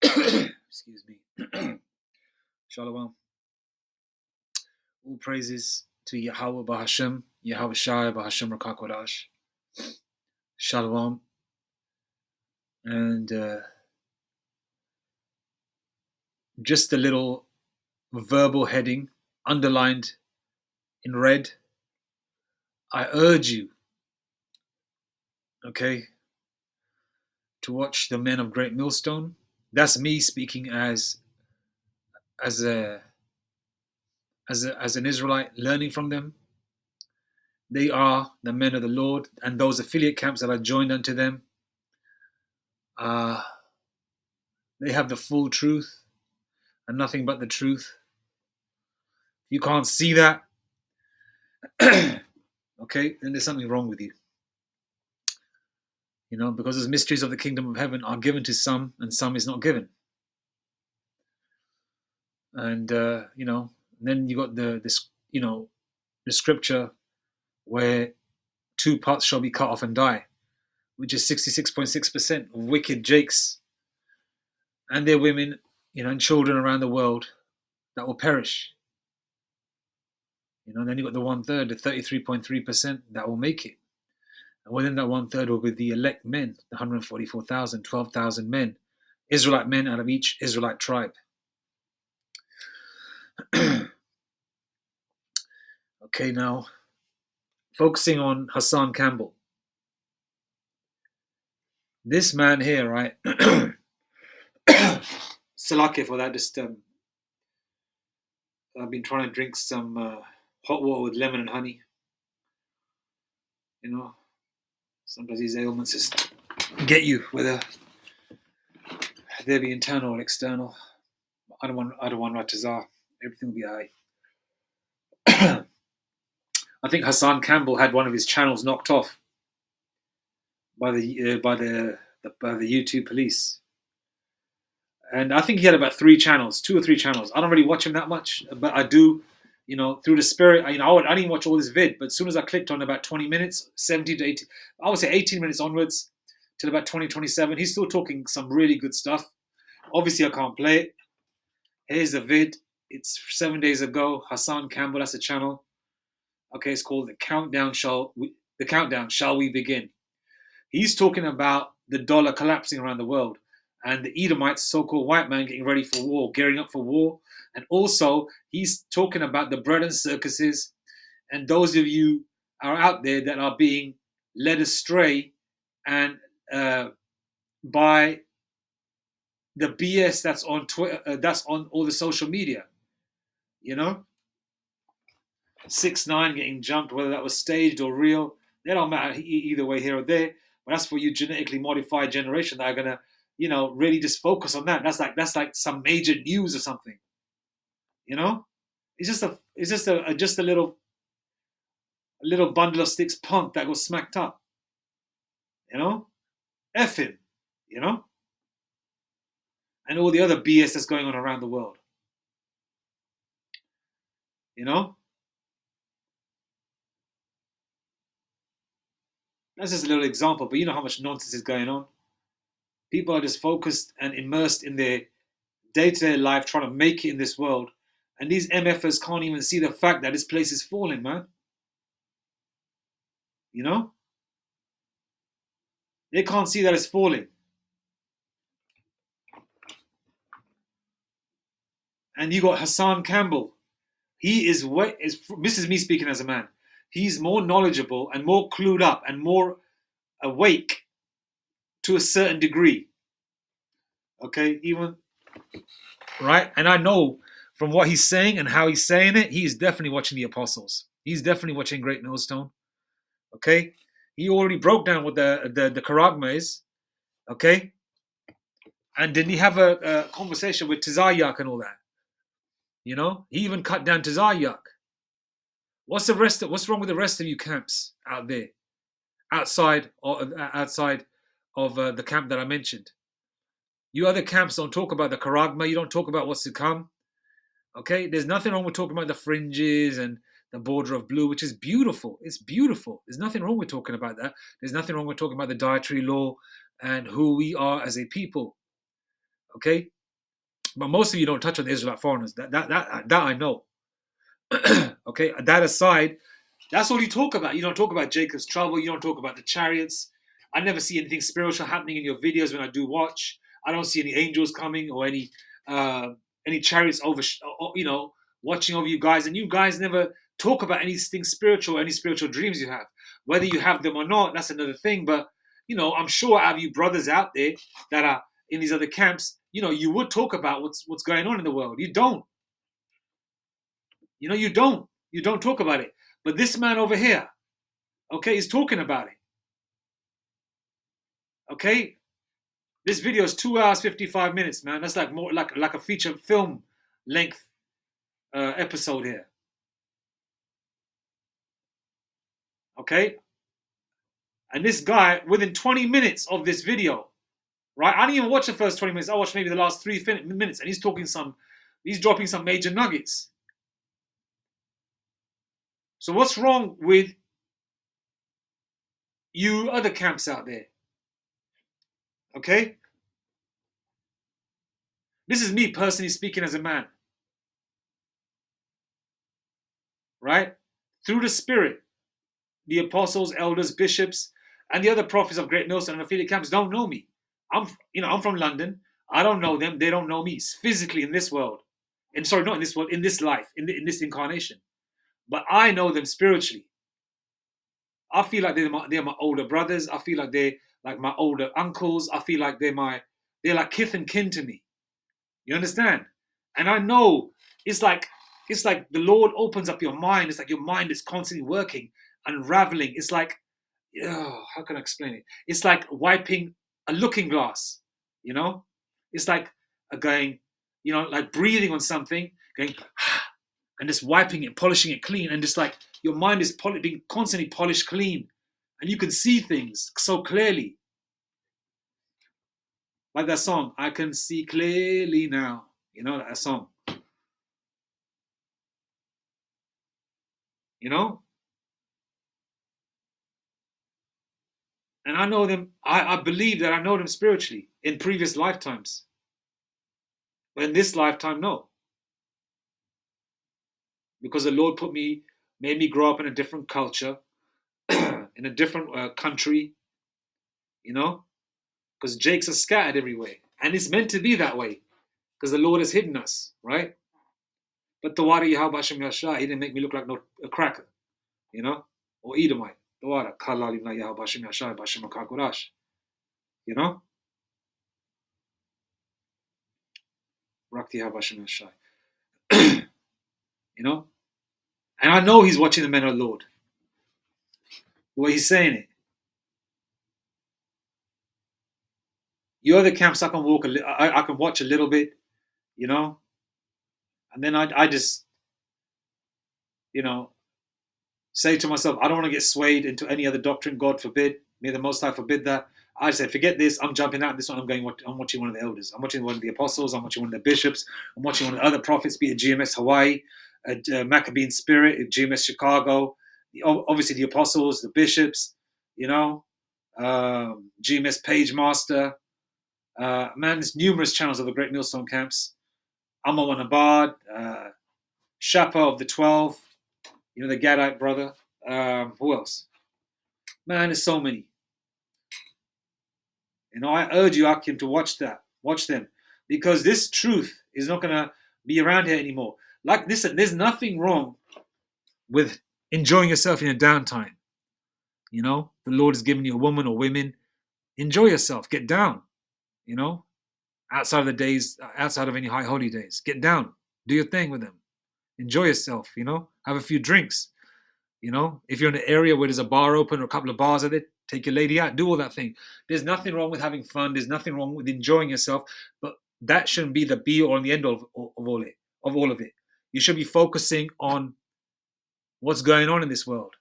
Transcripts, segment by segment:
Excuse me. Shalom. All praises to Yahweh Bahashem, Yahweh Shai Bahashem Rakakodash. Shalom. And just a little verbal heading underlined in red. I urge you, okay, to watch the Men of Great Millstone. That's me speaking as an Israelite, learning from them. They are the men of the Lord, and those affiliate camps that are joined unto them, they have the full truth and nothing but the truth. You can't see that, okay, then there's something wrong with you. You know, because the mysteries of the kingdom of heaven are given to some, and some is not given. And you know, then you got the scripture where 2 parts shall be cut off and die, which is 66.6% of wicked jakes and their women, you know, and children around the world that will perish. You know, and then you got the 1/3, the 33.3% that will make it. And within that 1/3 will be the elect men, the 144,000, 12,000 men, Israelite men out of each Israelite tribe. Okay, now focusing on Hassan Campbell. This man here, right? Salake for that. Just I've been trying to drink some hot water with lemon and honey. You know, sometimes these ailments just get you, whether they be internal or external. I don't want Ratazar. Everything will be alright. I think Hassan Campbell had one of his channels knocked off by the YouTube police, and I think he had about 2 or 3 channels. I don't really watch him that much, but I do, you know, through the spirit. I didn't even watch all this vid, but as soon as I clicked on about 20 minutes, 17 to 18, I would say 18 minutes onwards till about 27, he's still talking some really good stuff. Obviously, I can't play it. Here's the vid. It's 7 days ago. Hassan Campbell, that's a channel. Okay, it's called The Countdown Shall We Begin. He's talking about the dollar collapsing around the world and the Edomites, so-called white man, getting ready for war, gearing up for war. And also, he's talking about the bread and circuses, and those of you are out there that are being led astray and by the BS that's on Twitter, that's on all the social media. You know, 6ix9ine getting jumped, whether that was staged or real, they don't matter either way here or there. But that's for you genetically modified generation that are gonna, you know, really just focus on that. That's like some major news or something. You know, it's just a little bundle of sticks punk that got smacked up. You know, F him. You know, and all the other BS that's going on around the world. You know, that's just a little example, but you know how much nonsense is going on. People are just focused and immersed in their day-to-day life, trying to make it in this world, and these MFers can't even see the fact that this place is falling, man. You know, they can't see that it's falling. And you got Hassan Campbell. He is this is me speaking as a man. He's more knowledgeable and more clued up and more awake to a certain degree. Okay, even right. And I know from what he's saying and how he's saying it, he's definitely watching the Apostles. He's definitely watching Great Millstone. Okay, he already broke down what the charagma is. Okay, and didn't he have a conversation with Tizayak and all that? You know, he even cut down Tizayak. What's wrong with the rest of you camps out there, outside of the camp that I mentioned? You other camps don't talk about the charagma. You don't talk about what's to come. Okay, there's nothing wrong with talking about the fringes and the border of blue, which is beautiful. It's beautiful. There's nothing wrong with talking about that. There's nothing wrong with talking about the dietary law and who we are as a people. Okay? But most of you don't touch on the Israelite foreigners. That I know. Okay? That aside, that's all you talk about. You don't talk about Jacob's trouble. You don't talk about the chariots. I never see anything spiritual happening in your videos when I do watch. I don't see any angels coming or any chariots over, watching over you guys. And you guys never talk about anything spiritual, any spiritual dreams you have. Whether you have them or not, that's another thing. But I'm sure I have you brothers out there that are in these other camps. You would talk about what's going on in the world. You don't. You don't. You don't talk about it. But this man over here, okay, is talking about it. Okay? This video is 2 hours, 55 minutes, man. That's like more like a feature film length episode here. Okay? And this guy, within 20 minutes of this video, right? I didn't even watch the first 20 minutes. I watched maybe the last 3 minutes, and he's dropping some major nuggets. So what's wrong with you other camps out there? Okay? This is me personally speaking as a man. Right? Through the Spirit, the apostles, elders, bishops, and the other prophets of Great Millstone and affiliate camps don't know me. I'm from London. I don't know them. They don't know me physically in this world. And sorry, not in this world, in this life, in this incarnation. But I know them spiritually. I feel like they're my older brothers. I feel like they're like my older uncles. I feel like they're like kith and kin to me. You understand? And I know it's like the Lord opens up your mind. It's like your mind is constantly working, unraveling. It's like, how can I explain it? It's like wiping a looking glass. It's like going, like breathing on something, going, and just wiping it, polishing it clean, and just like your mind is being constantly polished clean, and you can see things so clearly. Like that song, I can see clearly now. That song. And I know them, I believe that I know them spiritually in previous lifetimes. But in this lifetime, no. Because the Lord made me grow up in a different culture, in a different country, because jakes are scattered everywhere. And it's meant to be that way, because the Lord has hidden us, right? But Tawara Yahweh Hashem Yashah, he didn't make me look like a cracker, or Edomite. Tawara, Kalalim La Yahweh Hashem Yashah, Bashem Akakurash, Rakti Yahweh Hashem Yashah. And I know he's watching the men of the Lord. The way he's saying it. You other camps, I can I can watch a little bit, and then I just, say to myself, I don't want to get swayed into any other doctrine. God forbid. May the Most High forbid that. I said, forget this. I'm jumping out. This one, I'm watching one of the elders. I'm watching one of the apostles. I'm watching one of the bishops. I'm watching one of the other prophets, be it GMS Hawaii, Maccabean Spirit, GMS Chicago. Obviously, the apostles, the bishops. GMS Page Master. Man, there's numerous channels of the Great Millstone camps. Amma Wanabad, Shapa of the 12, the Gadite brother. Who else? Man, there's so many. I urge you, Akim, to watch them, because this truth is not going to be around here anymore. Like this, there's nothing wrong with enjoying yourself in your downtime. The Lord has given you a woman or women. Enjoy yourself. Get down. Outside of the days, outside of any high holy days, get down. Do your thing with them. Enjoy yourself. Have a few drinks. If you're in an area where there's a bar open or a couple of bars at it, take your lady out, do all that thing. There's nothing wrong with having fun. There's nothing wrong with enjoying yourself, but that shouldn't be the be all and the end of all of it. You should be focusing on what's going on in this world.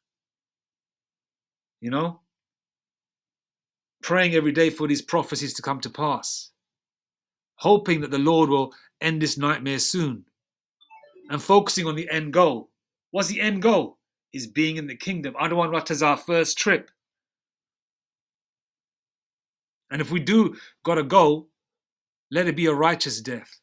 Praying every day for these prophecies to come to pass. Hoping that the Lord will end this nightmare soon. And focusing on the end goal. What's the end goal? Is being in the kingdom. Adawan Rataz's our first trip. And if we do gotta go, let it be a righteous death.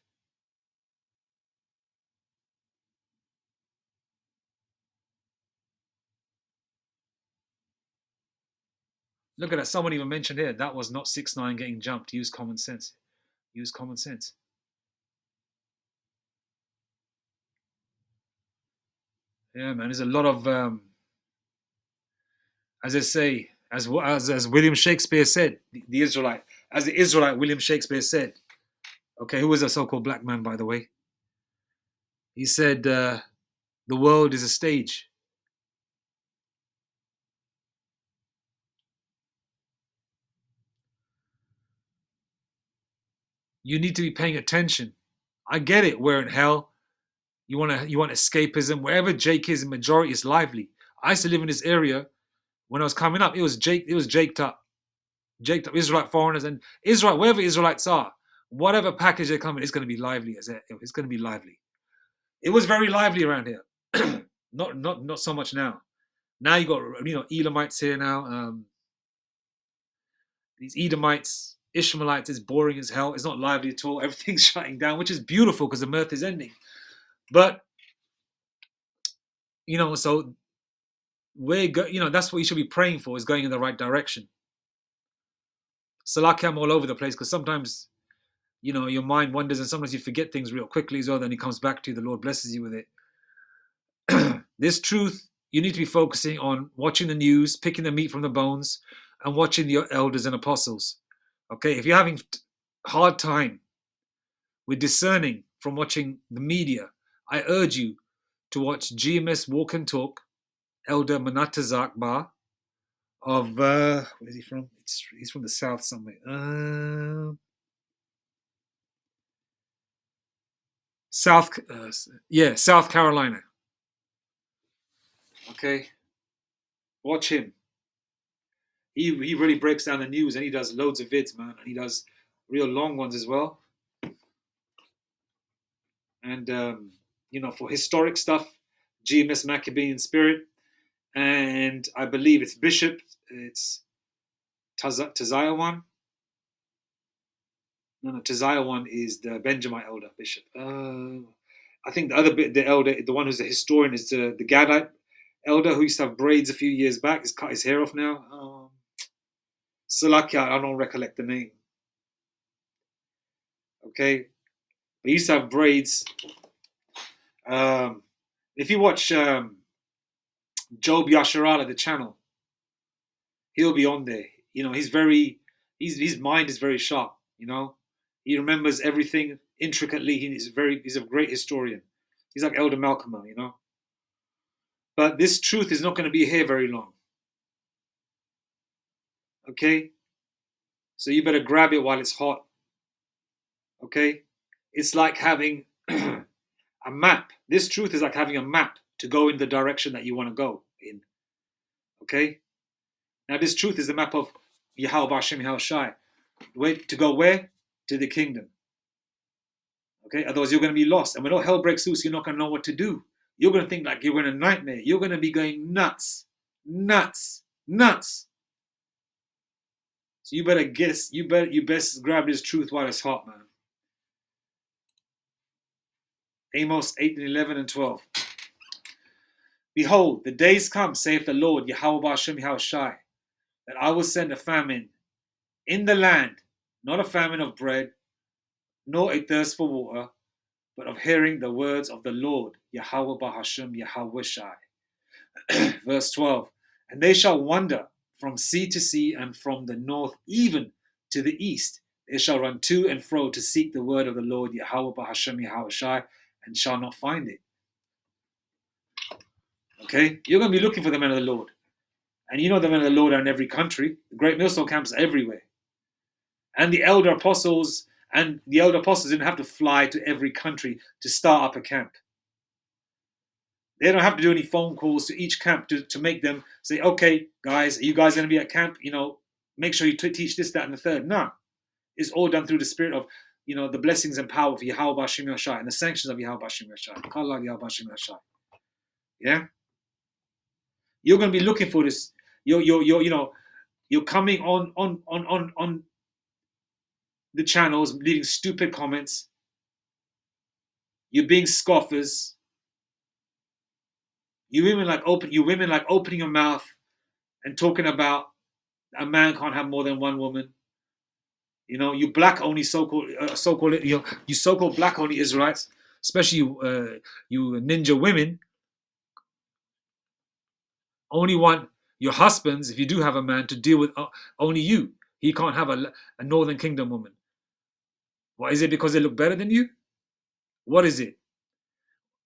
Look at that. Someone even mentioned here that was not 6ix9ine getting jumped. Use common sense. Use common sense. Yeah, man. There's a lot of, as I say, as William Shakespeare said, the Israelite, as the Israelite William Shakespeare said. Okay, who was a so-called black man, by the way? He said, "The world is a stage." You need to be paying attention. I get it. We're in hell. You want escapism. Wherever Jake is, the majority is lively. I used to live in this area when I was coming up. It was jaked up Israelite foreigners and Israel, wherever Israelites are, whatever package they come in, it's going to be lively. It's going to be lively. It was very lively around here. not so much now. Now you got Elamites here now. These Edomites, Ishmaelites is boring as hell. It's not lively at all. Everything's shutting down, which is beautiful because the mirth is ending. But so that's what you should be praying for, is going in the right direction. Salaki, I'm all over the place because sometimes your mind wanders and sometimes you forget things real quickly as well. Then it comes back to you. The Lord blesses you with it. This truth, you need to be focusing on watching the news, picking the meat from the bones, and watching the elders and apostles. Okay, if you're having hard time with discerning from watching the media, I urge you to watch GMS Walk and Talk, Elder Manatazak Bar of, where is he from? He's from the south somewhere. South Carolina. Okay, watch him. He really breaks down the news and he does loads of vids, man, and he does real long ones as well. And for historic stuff, GMS Maccabean Spirit, and I believe it's Bishop. It's Taziah one. No, Taziah one is the Benjamite elder bishop. I think the other bit, the elder, the one who's a historian, is the Gadite elder who used to have braids a few years back. He's cut his hair off now. Salakia, I don't recollect the name. Okay, but he used to have braids. If you watch Job Yasharala, the channel, he'll be on there. His mind is very sharp. He remembers everything intricately. He's a great historian. He's like Elder Malcolm, But this truth is not going to be here very long. Okay? So you better grab it while it's hot. Okay? It's like having a map. This truth is like having a map to go in the direction that you want to go in. Okay? Now this truth is the map of Yahweh Hashem Yahweh Shai. To go where? To the kingdom. Okay? Otherwise you're going to be lost. And when all hell breaks loose, you're not going to know what to do. You're going to think like you're in a nightmare. You're going to be going nuts. Nuts. Nuts. So you better guess. You best grab this truth while it's hot, man. Amos 8 and 11 and 12. Behold, the days come, saith the Lord, Yahweh Hashem Yahweh Shai, that I will send a famine in the land, not a famine of bread, nor a thirst for water, but of hearing the words of the Lord, Yahweh Hashem Yahweh Shai. Verse 12. And they shall wander from sea to sea, and from the north even to the east. They shall run to and fro to seek the word of the Lord, Yahweh Hashem Yahweh Shai, and shall not find it. Okay? You're going to be looking for the men of the Lord. And the men of the Lord are in every country. The great millstone camps are everywhere. And the elder apostles didn't have to fly to every country to start up a camp. They don't have to do any phone calls to each camp to make them say, okay, guys, are you guys going to be at camp? Make sure you teach this, that, and the third. No. It's all done through the spirit of, the blessings and power of Yahweh Bashim Yashai and the sanctions of Yahweh Bashim Yashai. Yeah, you're going to be looking for this. You're coming on the channels, leaving stupid comments. You're being scoffers. You women like opening your mouth and talking about a man can't have more than one woman. You black only so-called you so-called black only Israelites, especially you ninja women, only want your husbands, if you do have a man, to deal with only you. He can't have a Northern Kingdom woman. Why is it? Because they look better than you? What is it?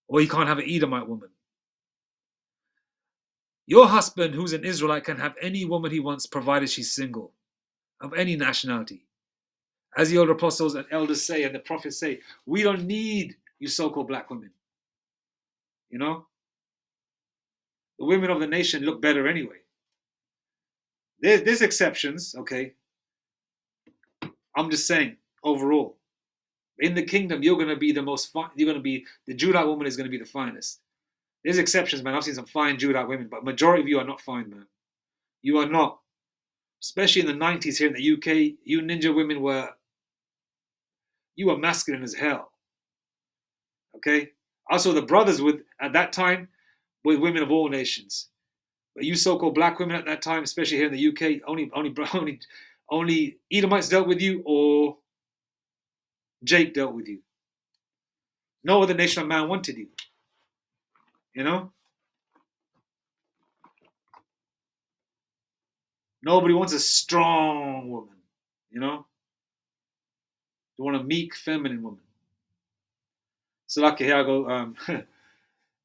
Or he can't have an Edomite woman. Your husband, who's an Israelite, can have any woman he wants, provided she's single, of any nationality. As the old apostles and elders say, and the prophets say, we don't need you so-called black women. The women of the nation look better anyway. There's exceptions, okay? I'm just saying, overall. In the kingdom, you're going to be the Judite woman is going to be the finest. There's exceptions, man. I've seen some fine Judite women, but majority of you are not fine, man. You are not. Especially in the 90s here in the UK, you ninja women were masculine as hell. Okay? I saw the brothers at that time, with women of all nations. But you so-called black women at that time, especially here in the UK, only Edomites dealt with you, or Jake dealt with you. No other nation of man wanted you. Nobody wants a strong woman. They want a meek, feminine woman. So lucky here I go.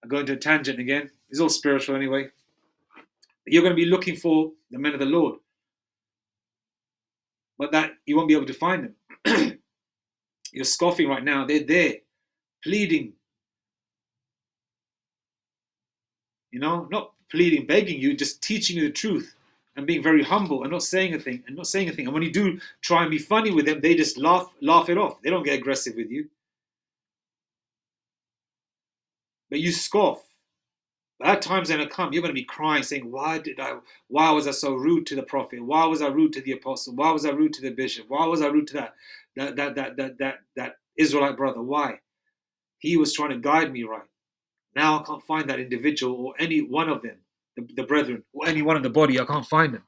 I go into a tangent again. It's all spiritual anyway. You're going to be looking for the men of the Lord, but that you won't be able to find them. You're scoffing right now. They're there, pleading. Not pleading, begging you, just teaching you the truth and being very humble and not saying a thing. And when you do try and be funny with them, they just laugh it off. They don't get aggressive with you. But you scoff. That time's going to come. You're going to be crying, saying, why was I so rude to the prophet? Why was I rude to the apostle? Why was I rude to the bishop? Why was I rude to that Israelite brother? Why? He was trying to guide me right. Now I can't find that individual or any one of them, the brethren, or any one of the body. I can't find them.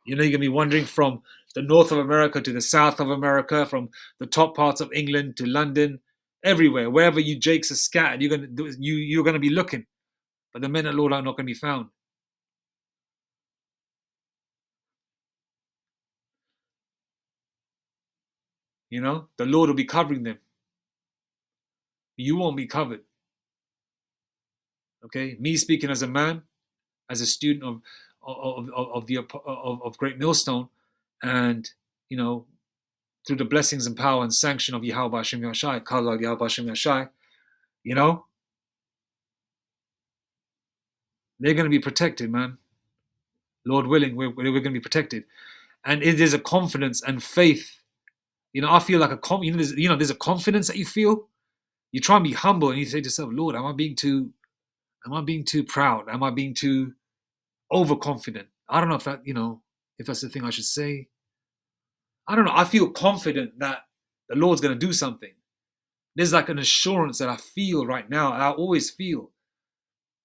You're going to be wandering from the north of America to the south of America, from the top parts of England to London, everywhere. Wherever you Jakes are scattered, you're going to be looking. But the men of the Lord are not going to be found. The Lord will be covering them. You won't be covered. Okay, me speaking as a man, as a student of Great Millstone, and through the blessings and power and sanction of Yahweh Hashem Yashai, Kalal Yahweh Hashem Yashai, they're going to be protected, man. Lord willing, we're going to be protected, and it is a confidence and faith. I feel like there's a confidence that you feel. You try and be humble, and you say to yourself, Lord, am I being too proud? Am I being too overconfident? I don't know if that's the thing I should say. I don't know. I feel confident that the Lord's going to do something. There's like an assurance that I feel right now. I always feel.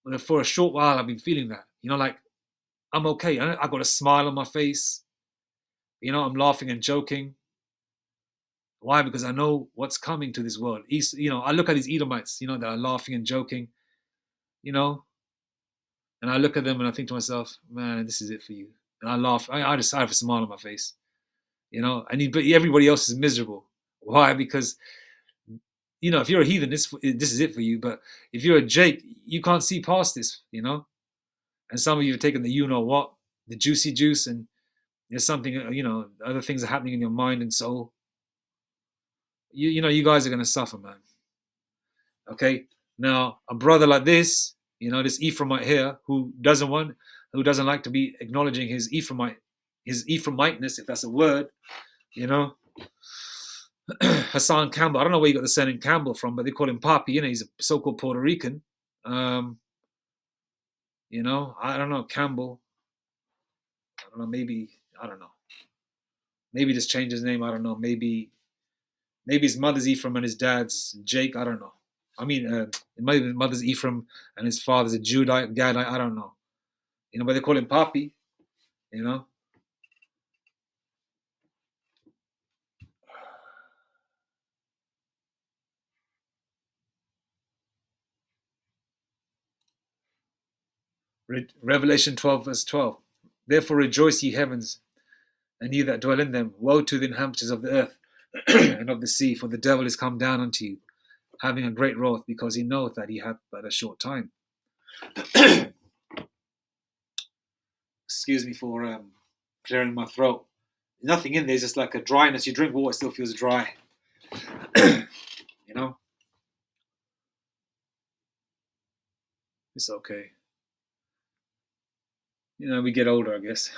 But for a short while, I've been feeling that. Like I'm okay. I got a smile on my face. I'm laughing and joking. Why? Because I know what's coming to this world. I look at these Edomites, that are laughing and joking, and I look at them and I think to myself, man, this is it for you. And I laugh. I just have a smile on my face, but everybody else is miserable. Why? Because, if you're a heathen, this is it for you. But if you're a Jake, you can't see past this, And some of you have taken the the juicy juice, and there's something, other things are happening in your mind and soul. You guys are going to suffer, man. Okay? Now, a brother like this, this Ephraimite here, who doesn't like to be acknowledging his Ephraimiteness, if that's a word, Hassan Campbell. I don't know where you got the surname Campbell from, but they call him Papi. He's a so-called Puerto Rican. I don't know, Campbell. I don't know, maybe, I don't know. Maybe just change his name, I don't know. Maybe his mother's Ephraim and his dad's Jake, I don't know. I mean, maybe his mother's Ephraim and his father's a Judite, Gadite, I don't know. But they call him Papi, you know. Revelation 12, verse 12. Therefore rejoice, ye heavens, and ye that dwell in them. Woe to the inhabitants of the earth and of the sea, for the devil is come down unto you, having a great wrath, because he knoweth that he hath but a short time. Excuse me for clearing my throat. Nothing in there, it's just like a dryness. You drink water, it still feels dry. It's okay. We get older, I guess.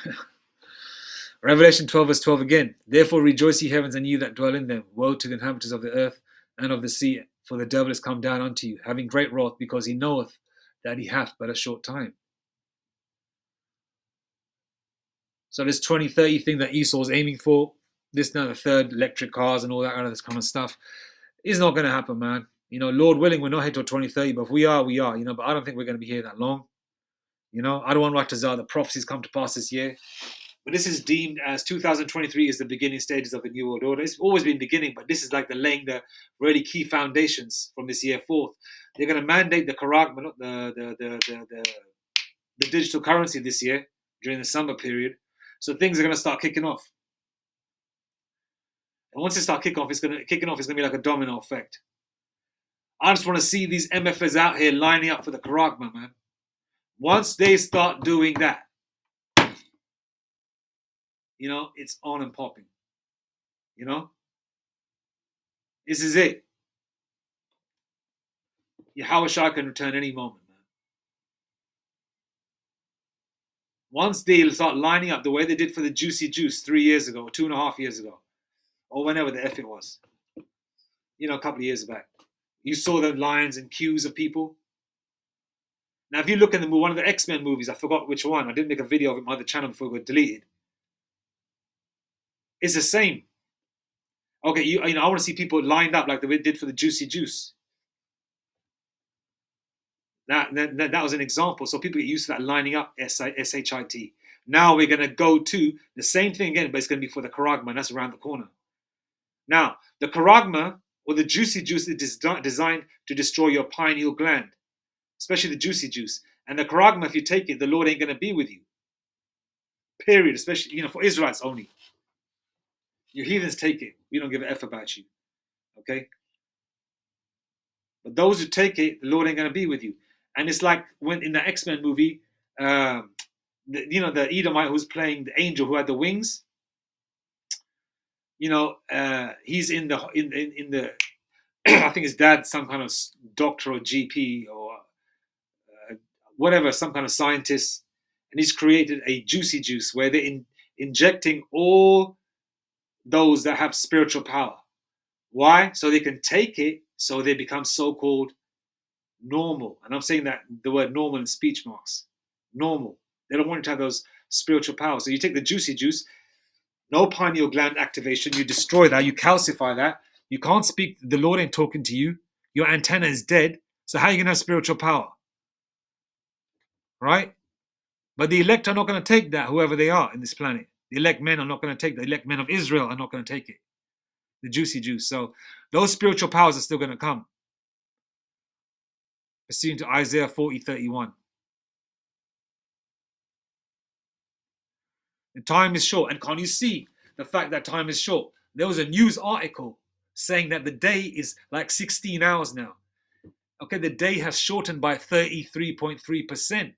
Revelation 12, verse 12 again. Therefore rejoice, ye heavens, and ye that dwell in them. Woe to the inhabitants of the earth and of the sea, for the devil is come down unto you, having great wrath, because he knoweth that he hath but a short time. So this 2030 thing that Esau's aiming for, this now the third electric cars and all that this kind of stuff, is not going to happen, man. Lord willing, we're not here till 2030, but if we are, we are. But I don't think we're going to be here that long. I don't want Ratazar, the prophecies come to pass this year. But this is deemed as 2023 is the beginning stages of the New World Order. It's always been beginning, but this is like the laying the really key foundations from this year forth. They're going to mandate the Karagma, the digital currency this year during the summer period. So things are going to start kicking off. And once they start kicking off, it's going to be like a domino effect. I just want to see these MFers out here lining up for the Karagma, man. Once they start doing that, it's on and popping. This is it. Yahushua can return any moment, man. Once they start lining up the way they did for the Juicy Juice 3 years ago, 2.5 years ago, or whenever the F it was, a couple of years back, you saw the lines and queues of people. Now, if you look in one of the X-Men movies, I forgot which one. I didn't make a video of it on my other channel before it got deleted. It's the same. Okay, I want to see people lined up like they did for the Juicy Juice. That was an example. So people get used to that lining up, SHIT. Now we're going to go to the same thing again, but it's going to be for the Karagma, and that's around the corner. Now, the Karagma, or the Juicy Juice, is designed to destroy your pineal gland, especially the Juicy Juice. And the Karagma, if you take it, the Lord ain't going to be with you. Period. Especially, for Israelites only. Your heathens take it. We don't give a F about you. Okay? But those who take it, the Lord ain't going to be with you. And it's like when in the X-Men movie, the Edomite who's playing the angel who had the wings. He's in the I think his dad's some kind of doctor or GP or whatever, some kind of scientist, and he's created a Juicy Juice where they're injecting all those that have spiritual power. Why? So they can take it, so they become so-called normal. And I'm saying that the word normal in speech marks. Normal. They don't want you to have those spiritual powers. So you take the Juicy Juice, no pineal gland activation, you destroy that, you calcify that, you can't speak, the Lord ain't talking to you, your antenna is dead, so how are you going to have spiritual power? Right? But the elect are not going to take that, whoever they are in this planet. The elect men are not going to take that. The elect men of Israel are not going to take it. The Juicy Juice. So those spiritual powers are still going to come. Pursuant to Isaiah 40:31. The time is short. And can you see the fact that time is short? There was a news article saying that the day is like 16 hours now. Okay, the day has shortened by 33.3%.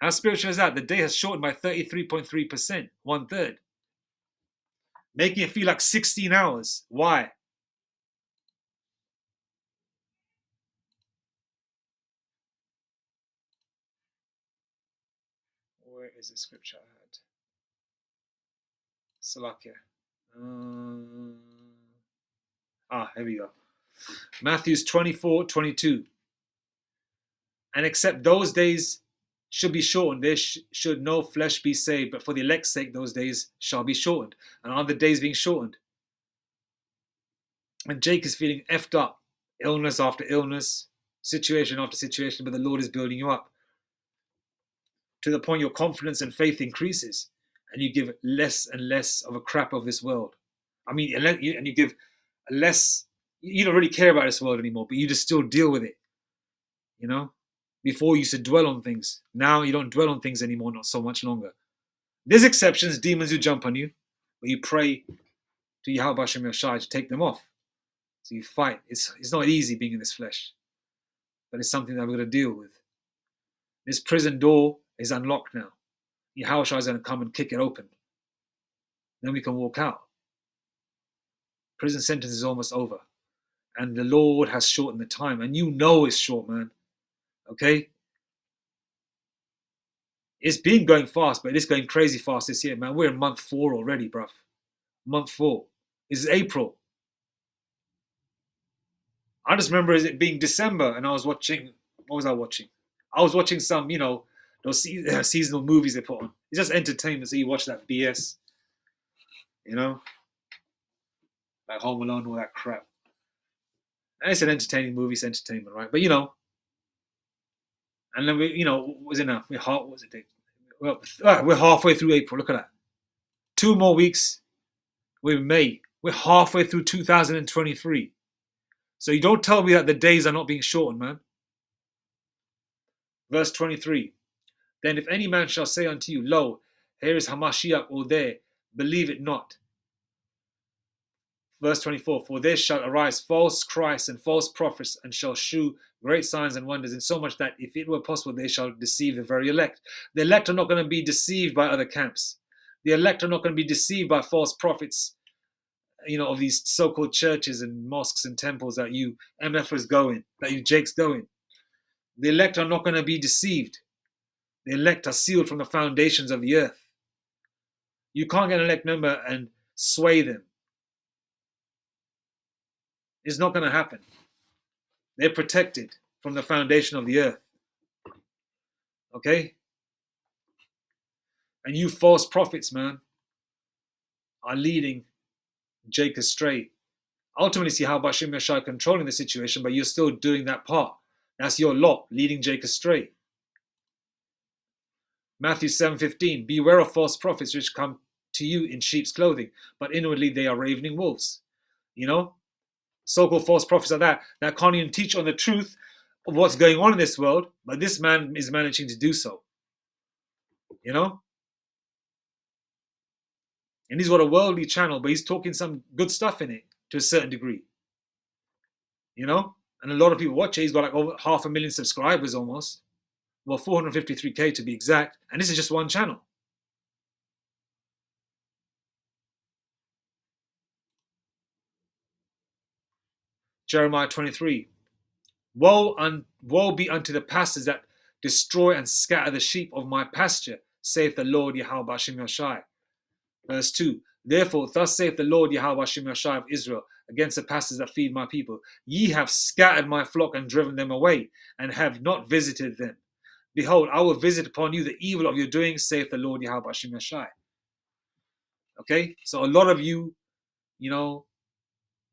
How spiritual is that? The day has shortened by 33.3%, 1/3. Making it feel like 16 hours. Why? Where is the scripture I had? Salakia. Here we go. Matthew 24:22. And except those days should be shortened. There should no flesh be saved, but for the elect's sake, those days shall be shortened. And are the days being shortened? And Jake is feeling effed up, illness after illness, situation after situation, but the Lord is building you up to the point your confidence and faith increases, and you give less and less of a crap of this world. I mean, and you give less. You don't really care about this world anymore, but you just still deal with it. You know, before you used to dwell on things. Now you don't dwell on things anymore, not so much longer. There's exceptions, demons who jump on you, but you pray to Yahweh Shem Yashai to take them off. So you fight. It's not easy being in this flesh, but it's something that we're going to deal with. This prison door is unlocked now. Yahweh Shai is going to come and kick it open. Then we can walk out. Prison sentence is almost over. And the Lord has shortened the time. And you know it's short, man. Okay? It's been going fast, but it's going crazy fast this year, man. We're in month 4 already, bruv. Month 4. It's April. I just remember it being December and I was watching, what was I watching? I was watching some, those seasonal movies they put on. It's just entertainment, so you watch that BS. Like Home Alone, all that crap. And it's an entertaining movie, it's entertainment, right? But and then what was it now? What was it? Well, we're halfway through April. Look at that. 2 more weeks. We're May. We're halfway through 2023. So you don't tell me that the days are not being shortened, man. Verse 23. Then if any man shall say unto you, Lo, here is Hamashiach, or there, believe it not. Verse 24. For there shall arise false Christs and false prophets, and shall shew great signs and wonders, insomuch that if it were possible, they shall deceive the very elect. The elect are not going to be deceived by other camps. The elect are not going to be deceived by false prophets, of these so-called churches and mosques and temples that you MFers go in, that you Jakes go in. The elect are not going to be deceived. The elect are sealed from the foundations of the earth. You can't get an elect member and sway them. It's not going to happen. They're protected from the foundation of the earth. Okay? And you false prophets, man, are leading Jake astray. Ultimately, see how Bashim Yashai controlling the situation, but you're still doing that part. That's your lot, leading Jake astray. Matthew 7:15, beware of false prophets which come to you in sheep's clothing, but inwardly they are ravening wolves. So-called false prophets are that can't even teach on the truth of what's going on in this world, but this man is managing to do so. And he's got a worldly channel, but he's talking some good stuff in it to a certain degree. And a lot of people watch it. He's got like over 500,000 subscribers almost. Well, 453K to be exact. And this is just one channel. Jeremiah 23. Woe be unto the pastors that destroy and scatter the sheep of my pasture, saith the Lord Yahweh Shem Yashai. Verse 2. Therefore, thus saith the Lord Yahweh Shem Yashai of Israel, against the pastors that feed my people. Ye have scattered my flock and driven them away, and have not visited them. Behold, I will visit upon you the evil of your doing, saith the Lord Yahweh Shem Yashai. Okay? So a lot of you,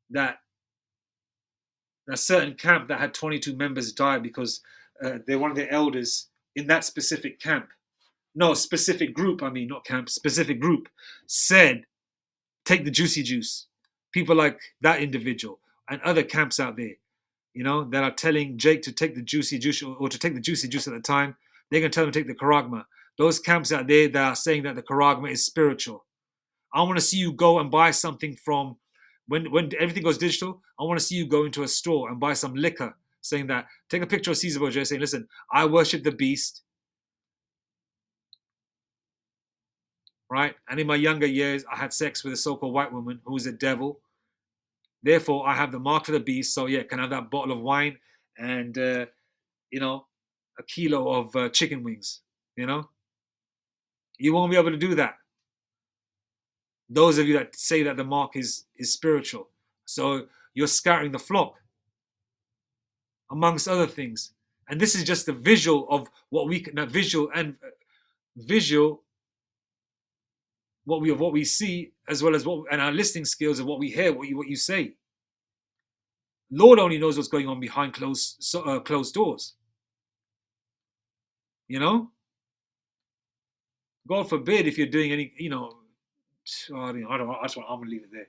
that certain camp that had 22 members died because they're one of the elders in that specific camp. No, specific group, not camp, specific group, said, take the juicy juice. People like that individual and other camps out there, that are telling Jake to take the juicy juice or to take the juicy juice at the time. They're going to tell him to take the karagma. Those camps out there that are saying that the karagma is spiritual. I want to see you go and buy something from, when everything goes digital, I want to see you go into a store and buy some liquor saying that, take a picture of Caesar Borgia saying, listen, I worship the beast. Right? And in my younger years, I had sex with a so-called white woman who is a devil. Therefore, I have the mark of the beast. So yeah, can I have that bottle of wine and, a kilo of chicken wings, You won't be able to do that. Those of you that say that the mark is spiritual. So you're scattering the flock, amongst other things. And this is just the visual of what we can, visual what we see, as well as and our listening skills of what we hear, what you say. Lord only knows what's going on behind closed doors. You know, God forbid if you're doing any, I don't know, I'm gonna leave it there.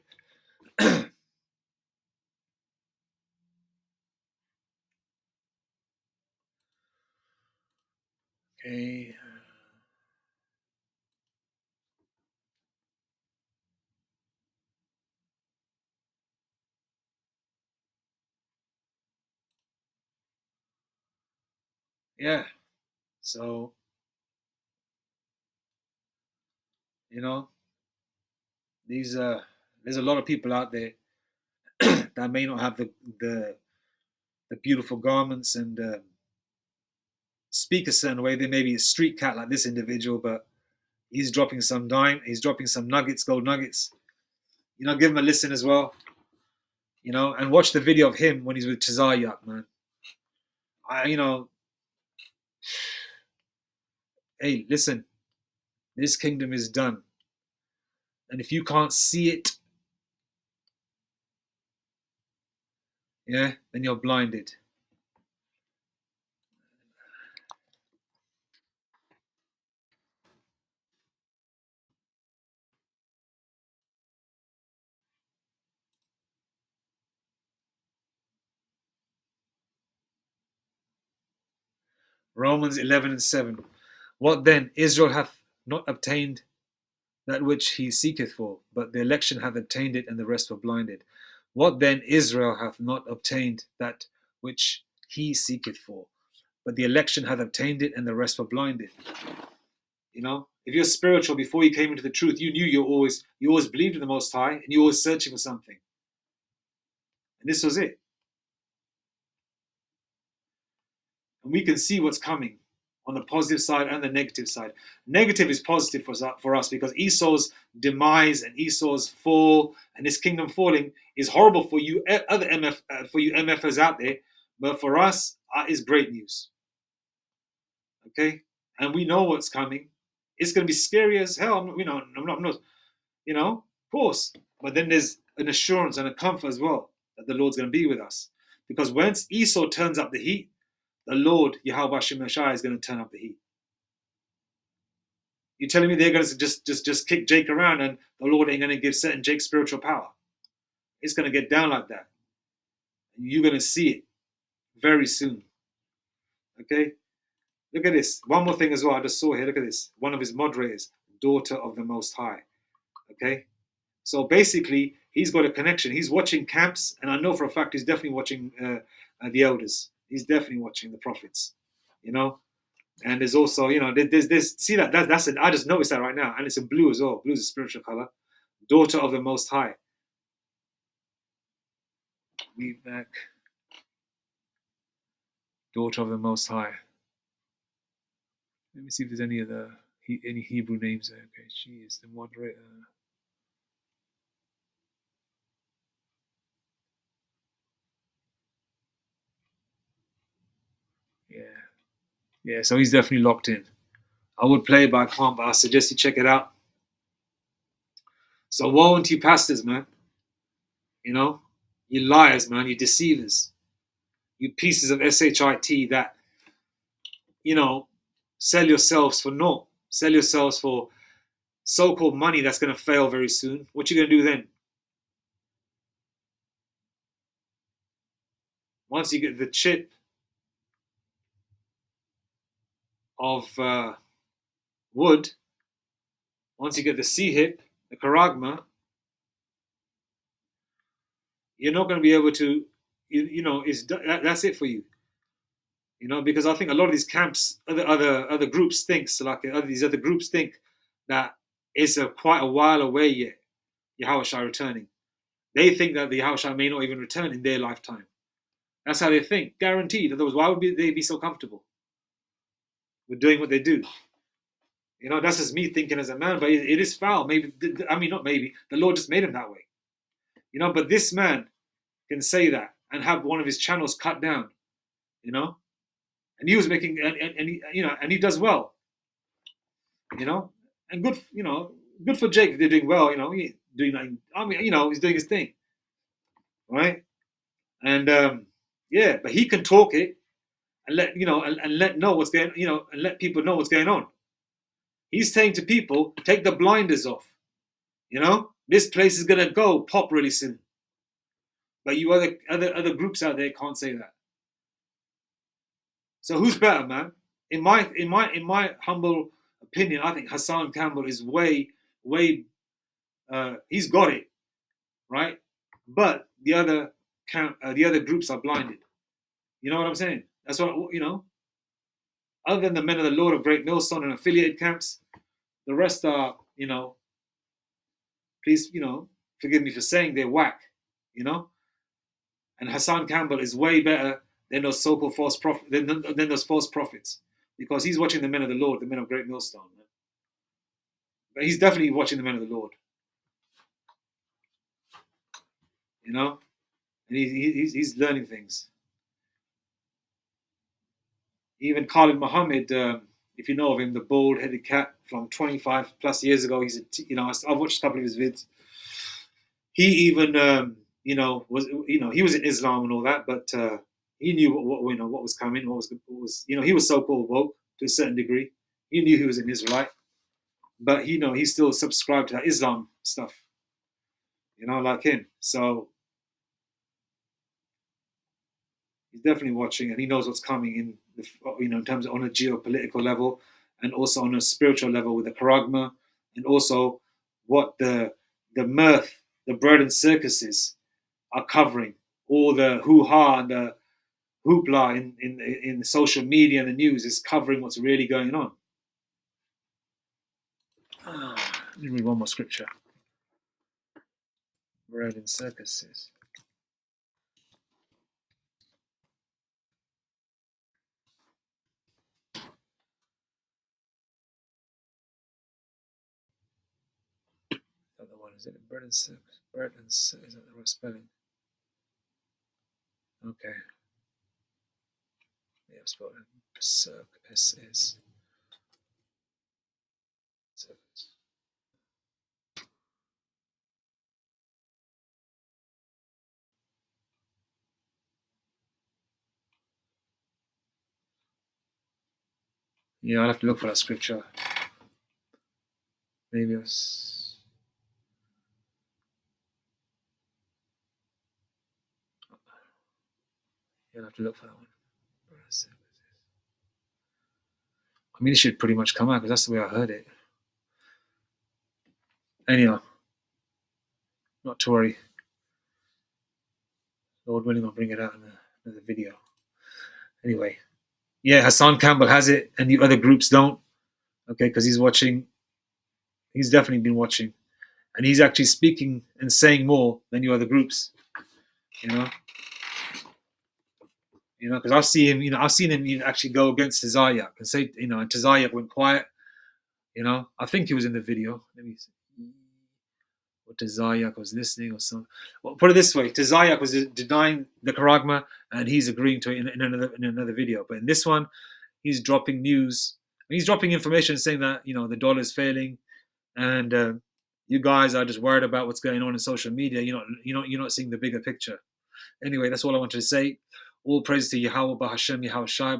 Okay. Yeah. So, these there's a lot of people out there that may not have the, the beautiful garments and speak a certain way. They may be a street cat like this individual, but he's dropping some he's dropping some nuggets, gold nuggets. Give him a listen as well. And watch the video of him when he's with Tazayak, man. Hey, listen, this kingdom is done. And if you can't see it, yeah, then you're blinded. Romans 11:7. What then? Israel hath not obtained that which he seeketh for, but the election hath obtained it, and the rest were blinded. What then? Israel hath not obtained that which he seeketh for, but the election hath obtained it, and the rest were blinded. If you're spiritual before you came into the truth, you knew you always believed in the Most High, and you always searching for something. And this was it. And we can see what's coming on the positive side and the negative side. Negative is positive for us because Esau's demise and Esau's fall and his kingdom falling is horrible for you other MFers out there, but for us is great news. Okay, and we know what's coming. It's going to be scary as hell. I'm not, of course. But then there's an assurance and a comfort as well that the Lord's going to be with us, because once Esau turns up the heat, the Lord, Yahweh Shemashai, is going to turn up the heat. You're telling me they're going to just kick Jake around and the Lord ain't going to give certain Jake spiritual power? It's going to get down like that. And you're going to see it very soon. Okay? Look at this. One more thing as well. I just saw here. Look at this. One of his moderators, daughter of the Most High. Okay? So basically, he's got a connection. He's watching camps, and I know for a fact he's definitely watching the elders. He's definitely watching the prophets. And there's also, there's see that's it. I just noticed that right now, and it's in blue as well. Blue is a spiritual color. Daughter of the Most High. Read back. Daughter of the Most High. Let me see if there's any other any Hebrew names there. Okay, she is the moderator. Yeah. So he's definitely locked in. I would play it, but I can't. But I suggest you check it out. So woe unto you, pastors, man. You liars, man. You deceivers. You pieces of shit that sell yourselves for naught. Sell yourselves for so-called money that's going to fail very soon. What you going to do then? Once you get the chip of wood, once you get the C-hip, the charagma, you're not going to be able to, that's it for you. Because I think a lot of these camps, other groups think, so like these other groups think that it's quite a while away yet, Yahushua returning. They think that the Yahushua may not even return in their lifetime. That's how they think, guaranteed. Otherwise, why would they be so comfortable with doing what they do? That's just me thinking as a man, but it is foul. Maybe, not maybe. The Lord just made him that way. But this man can say that and have one of his channels cut down, and he was making, and he, and he does well, and good, good for Jake. They're doing well, he doing like, I mean, he's doing his thing, right? And yeah, but he can talk it and let and let know what's going, and let people know what's going on. He's saying to people, take the blinders off. This place is gonna go pop really soon. But you other groups out there can't say that. So who's better, man? In my humble opinion, I think Hassan Campbell is way he's got it, right? But the other groups are blinded. You know what I'm saying? That's what Other than the Men of the Lord of Great Millstone and affiliated camps, the rest are, please, forgive me for saying they're whack, And Hassan Campbell is way better than those so-called false than those false prophets, because he's watching the Men of the Lord, the Men of Great Millstone. Man. But he's definitely watching the Men of the Lord, and he's learning things. Even Khalid Muhammad, if you know of him, the bald-headed cat from 25 plus years ago, I've watched a couple of his vids. He even, was, he was in Islam and all that, but he knew what was coming, what was, he was so-called woke to a certain degree. He knew he was an Israelite, but he still subscribed to that Islam stuff, like him. So he's definitely watching, and he knows what's coming in in terms of on a geopolitical level, and also on a spiritual level with the Charagma, and also what the mirth, the bread and circuses are covering, all the hoo-ha and the hoopla in the social media and the news is covering what's really going on. Let me read one more scripture. Bread and circuses. Other one, is it bread and circus? Bread and circus, is that the right spelling? Okay. Yeah, I've spelled it. Circuses. Circus. Yeah, I'll have to look for that scripture. Maybe it was. Yeah, I'll have to look for that one. I mean, it should pretty much come out because that's the way I heard it. Anyhow, not to worry. Lord willing, I'll bring it out in another video. Anyway, yeah, Hassan Campbell has it, and the other groups don't. Okay, because he's watching. He's definitely been watching, and he's actually speaking and saying more than the other groups. Because I've seen him. I've seen him actually go against Tazayak and say, and Tazayak went quiet. I think he was in the video. Let me see. Or Tazayak was listening or something. Well, put it this way: Tazayak was denying the Charagma, and he's agreeing to it in another video. But in this one, he's dropping news. He's dropping information saying that the dollar is failing, and you guys are just worried about what's going on in social media. You're not seeing the bigger picture. Anyway, that's all I wanted to say. All praise to Yahweh, Bahashem, Yahweh Shai,